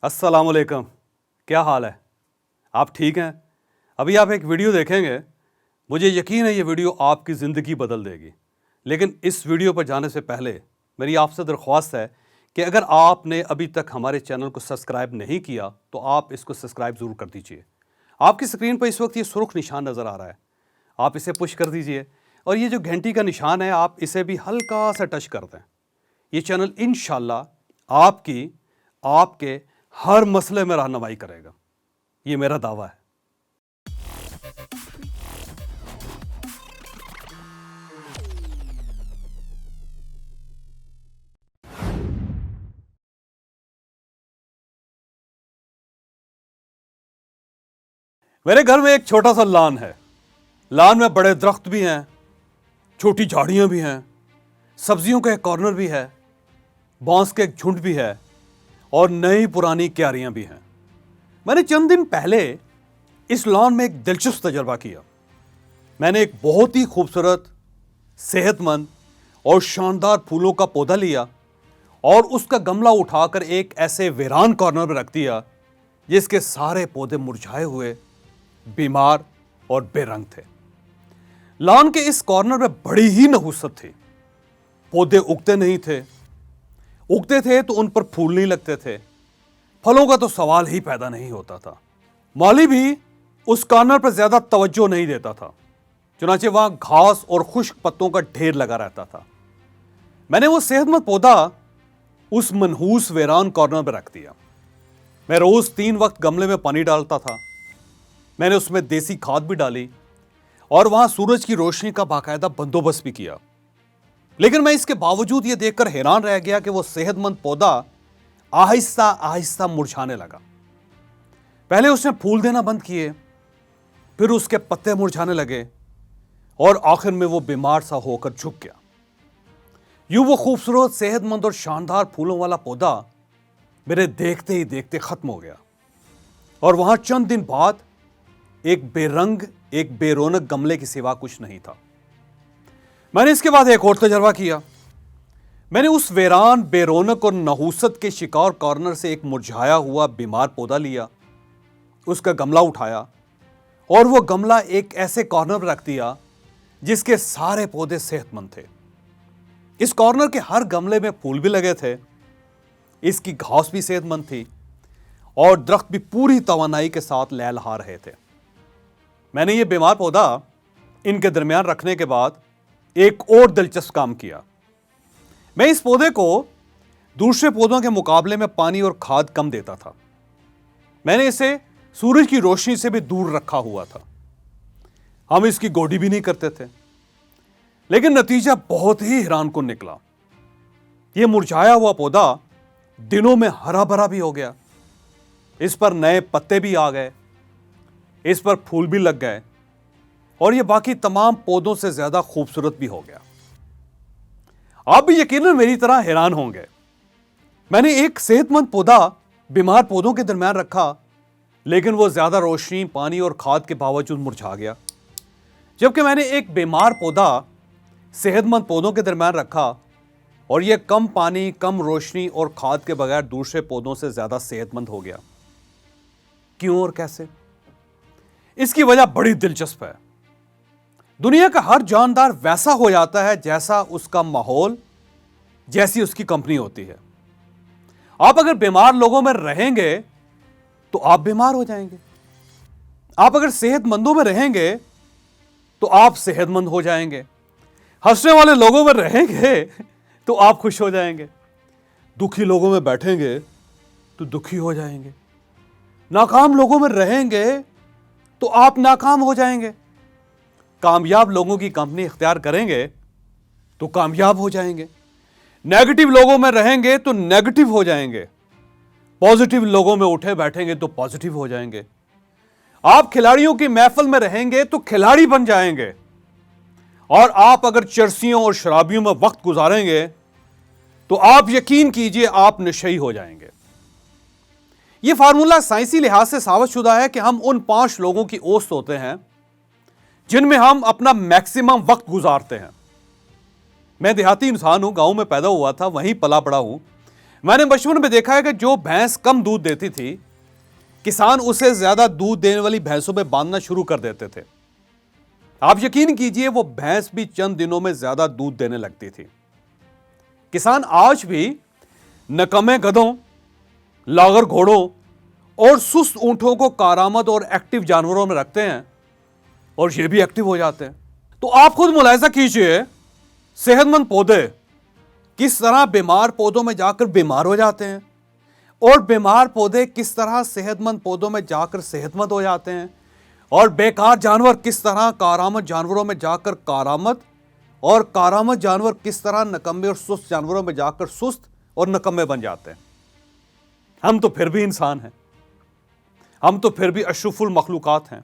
अस्सलाम वालेकुम। क्या हाल है? आप ठीक हैं? अभी आप एक वीडियो देखेंगे, मुझे यकीन है ये वीडियो आपकी ज़िंदगी बदल देगी। लेकिन इस वीडियो पर जाने से पहले मेरी आपसे दरख्वास्त है कि अगर आपने अभी तक हमारे चैनल को सब्सक्राइब नहीं किया तो आप इसको सब्सक्राइब ज़रूर कर दीजिए। आपकी स्क्रीन पर इस वक्त ये सुर्ख निशान नज़र आ रहा है, आप इसे पुश कर दीजिए और ये जो घंटी का निशान है आप इसे भी हल्का सा टच कर दें। ये चैनल इंशाल्लाह आपके हर मसले में रहनुमाई करेगा, ये मेरा दावा है। मेरे घर में एक छोटा सा लॉन है। लॉन में बड़े दरख्त भी हैं, छोटी झाड़ियां भी हैं, सब्जियों का एक कॉर्नर भी है, बांस के एक झुंड भी है और नई पुरानी क्यारियां भी हैं। मैंने चंद दिन पहले इस लॉन में एक दिलचस्प तजर्बा किया। मैंने एक बहुत ही खूबसूरत, सेहतमंद और शानदार फूलों का पौधा लिया और उसका गमला उठाकर एक ऐसे वीरान कॉर्नर में रख दिया जिसके सारे पौधे मुरझाए हुए, बीमार और बेरंग थे। लॉन के इस कॉर्नर में बड़ी ही नहुसत थी। पौधे उगते नहीं थे, उगते थे तो उन पर फूल नहीं लगते थे, फलों का तो सवाल ही पैदा नहीं होता था। माली भी उस कॉर्नर पर ज्यादा तवज्जो नहीं देता था, चुनाचे वहां घास और खुश्क पत्तों का ढेर लगा रहता था। मैंने वो सेहतमंद पौधा उस मनहूस वीरान कॉर्नर पर रख दिया। मैं रोज 3 वक्त गमले में पानी डालता था। मैंने उसमें देसी खाद भी डाली और वहां सूरज की रोशनी का बाकायदा बंदोबस्त भी किया। लेकिन मैं इसके बावजूद यह देखकर हैरान रह गया कि वो सेहतमंद पौधा आहिस्ता आहिस्ता मुरझाने लगा। पहले उसने फूल देना बंद किए, फिर उसके पत्ते मुरझाने लगे और आखिर में वो बीमार सा होकर झुक गया। यूं वो खूबसूरत, सेहतमंद और शानदार फूलों वाला पौधा मेरे देखते ही देखते खत्म हो गया और वहां चंद दिन बाद एक बेरंग, एक बेरौनक गमले के सिवा कुछ नहीं था। मैंने इसके बाद एक और तजर्बा किया। मैंने उस वीरान, बेरौनक और नहूसत के शिकार कॉर्नर से एक मुरझाया हुआ बीमार पौधा लिया, उसका गमला उठाया और वो गमला एक ऐसे कॉर्नर पर रख दिया जिसके सारे पौधे सेहतमंद थे। इस कॉर्नर के हर गमले में फूल भी लगे थे, इसकी घास भी सेहतमंद थी और दरख्त भी पूरी तवानाई के साथ लहलहा रहे थे। मैंने ये बीमार पौधा इनके दरमियान रखने के बाद एक और दिलचस्प काम किया। मैं इस पौधे को दूसरे पौधों के मुकाबले में पानी और खाद कम देता था। मैंने इसे सूरज की रोशनी से भी दूर रखा हुआ था। हम इसकी गोडी भी नहीं करते थे, लेकिन नतीजा बहुत ही हैरानकुन निकला। यह मुरझाया हुआ पौधा दिनों में हरा भरा भी हो गया, इस पर नए पत्ते भी आ गए, इस पर फूल भी लग गए और यह बाकी तमाम पौधों से ज्यादा खूबसूरत भी हो गया। आप भी यकीनन मेरी तरह हैरान होंगे। मैंने एक सेहतमंद पौधा बीमार पौधों के दरमियान रखा, लेकिन वो ज्यादा रोशनी, पानी और खाद के बावजूद मुरझा गया। जबकि मैंने एक बीमार पौधा सेहतमंद पौधों के दरमियान रखा और यह कम पानी, कम रोशनी और खाद के बगैर दूसरे पौधों से ज्यादा सेहतमंद हो गया। क्यों और कैसे? इसकी वजह बड़ी दिलचस्प है। दुनिया का हर जानदार वैसा हो जाता है जैसा उसका माहौल, जैसी उसकी कंपनी होती है। आप अगर बीमार लोगों में रहेंगे तो आप बीमार हो जाएंगे। आप अगर सेहतमंदों में रहेंगे तो आप सेहतमंद हो जाएंगे। हंसने वाले लोगों में रहेंगे तो आप खुश हो जाएंगे। दुखी लोगों में बैठेंगे तो दुखी हो जाएंगे। नाकाम लोगों में रहेंगे तो आप नाकाम हो जाएंगे। कामयाब लोगों की कंपनी इख्तियार करेंगे तो कामयाब हो जाएंगे। नेगेटिव लोगों में रहेंगे तो नेगेटिव हो जाएंगे। पॉजिटिव लोगों में उठे बैठेंगे तो पॉजिटिव हो जाएंगे। आप खिलाड़ियों की महफिल में रहेंगे तो खिलाड़ी बन जाएंगे और आप अगर चर्सियों और शराबियों में वक्त गुजारेंगे तो आप यकीन कीजिए आप नशई हो जाएंगे। यह फार्मूला साइंसी लिहाज से साबितशुदा है कि हम उन 5 लोगों की औसत होते हैं जिनमें हम अपना मैक्सिमम वक्त गुजारते हैं। मैं देहाती इंसान हूं, गांव में पैदा हुआ था, वहीं पला बड़ा हूं। मैंने बचपन में देखा है कि जो भैंस कम दूध देती थी, किसान उसे ज्यादा दूध देने वाली भैंसों में बांधना शुरू कर देते थे। आप यकीन कीजिए वो भैंस भी चंद दिनों में ज्यादा दूध देने लगती थी। किसान आज भी नकमे गधों, लागर घोड़ों और सुस्त ऊंटों को कारामद और एक्टिव जानवरों में रखते हैं और ये भी एक्टिव हो जाते हैं। तो आप खुद मुलाहिजा कीजिए, सेहतमंद पौधे किस तरह बीमार पौधों में जाकर बीमार हो जाते हैं और बीमार पौधे किस तरह सेहतमंद पौधों में जाकर सेहतमंद हो जाते हैं, और बेकार जानवर किस तरह कारामद जानवरों में जाकर कारामद, और कारामद जानवर किस तरह नकम्मे और सुस्त जानवरों में जाकर सुस्त और नकम्मे बन जाते हैं। हम तो फिर भी इंसान हैं, हम तो फिर भी अशरफुल मखलूकात हैं।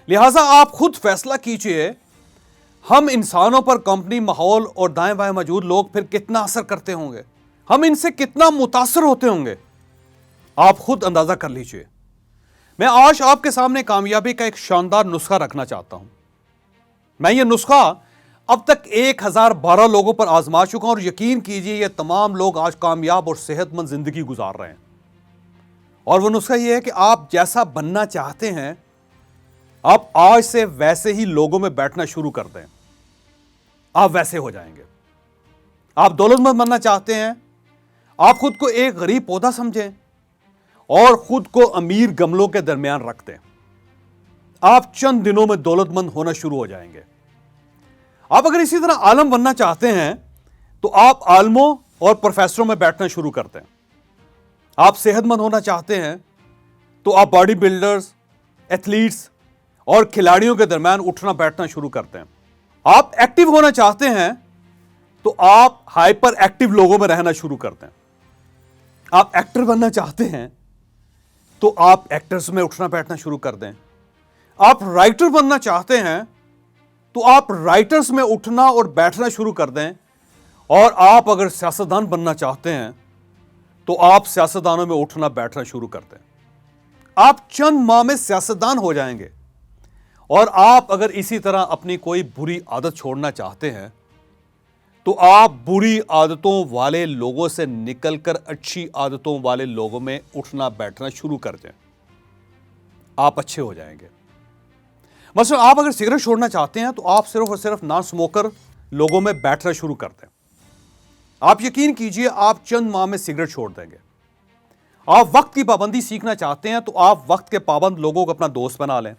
लिहाजा आप खुद फैसला कीजिए, हम इंसानों पर कंपनी, माहौल और दाएं बाएं मौजूद लोग फिर कितना असर करते होंगे, हम इनसे कितना मुतासर होते होंगे, आप खुद अंदाजा कर लीजिए। मैं आज आपके सामने कामयाबी का एक शानदार नुस्खा रखना चाहता हूं। मैं ये नुस्खा अब तक 1012 लोगों पर आजमा चुका हूं और यकीन कीजिए ये तमाम लोग आज कामयाब और सेहतमंद जिंदगी गुजार रहे हैं। और वो नुस्खा ये है कि आप जैसा बनना चाहते हैं, आप आज से वैसे ही लोगों में बैठना शुरू कर दें, आप वैसे हो जाएंगे। आप दौलतमंद बनना चाहते हैं, आप खुद को एक गरीब पौधा समझें और खुद को अमीर गमलों के दरमियान रख दें। आप चंद दिनों में दौलतमंद होना शुरू हो जाएंगे। आप अगर इसी तरह आलम बनना चाहते हैं तो आप आलमों और प्रोफेसरों में बैठना शुरू करते हैं। आप सेहतमंद होना चाहते हैं तो आप बॉडी बिल्डर्स, एथलीट्स और खिलाड़ियों के दरमियान उठना बैठना शुरू करते हैं। आप एक्टिव होना चाहते हैं तो आप हाइपर एक्टिव लोगों में रहना शुरू करते हैं। आप एक्टर बनना चाहते हैं तो आप एक्टर्स में उठना बैठना शुरू कर दें। आप राइटर बनना चाहते हैं तो आप राइटर्स में उठना और बैठना शुरू कर दें। और आप अगर सियासतदान बनना चाहते हैं तो आप सियासतदानों में उठना बैठना शुरू कर दें। आप चंद माह में सियासतदान हो जाएंगे। और आप अगर इसी तरह अपनी कोई बुरी आदत छोड़ना चाहते हैं तो आप बुरी आदतों वाले लोगों से निकलकर अच्छी आदतों वाले लोगों में उठना बैठना शुरू कर दें, आप अच्छे हो जाएंगे। मतलब आप अगर सिगरेट छोड़ना चाहते हैं तो आप सिर्फ और सिर्फ नॉन स्मोकर लोगों में बैठना शुरू कर दें। आप यकीन कीजिए आप चंद माह में सिगरेट छोड़ देंगे। आप वक्त की पाबंदी सीखना चाहते हैं तो आप वक्त के पाबंद लोगों को अपना दोस्त बना लें।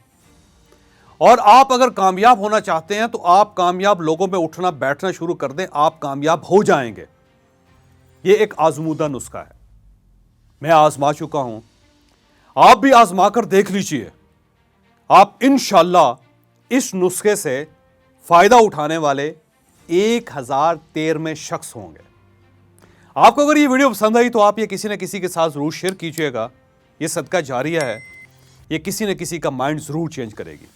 और आप अगर कामयाब होना चाहते हैं तो आप कामयाब लोगों में उठना बैठना शुरू कर दें, आप कामयाब हो जाएंगे। यह एक आजमूदा नुस्खा है, मैं आजमा चुका हूं, आप भी आजमा कर देख लीजिए। आप इंशाअल्लाह इस नुस्खे से फायदा उठाने वाले 1013वें शख्स होंगे। आपको अगर ये वीडियो पसंद आई तो आप ये किसी न किसी के साथ जरूर शेयर कीजिएगा। ये सदका जारिया है, ये किसी न किसी का माइंड जरूर चेंज करेगी।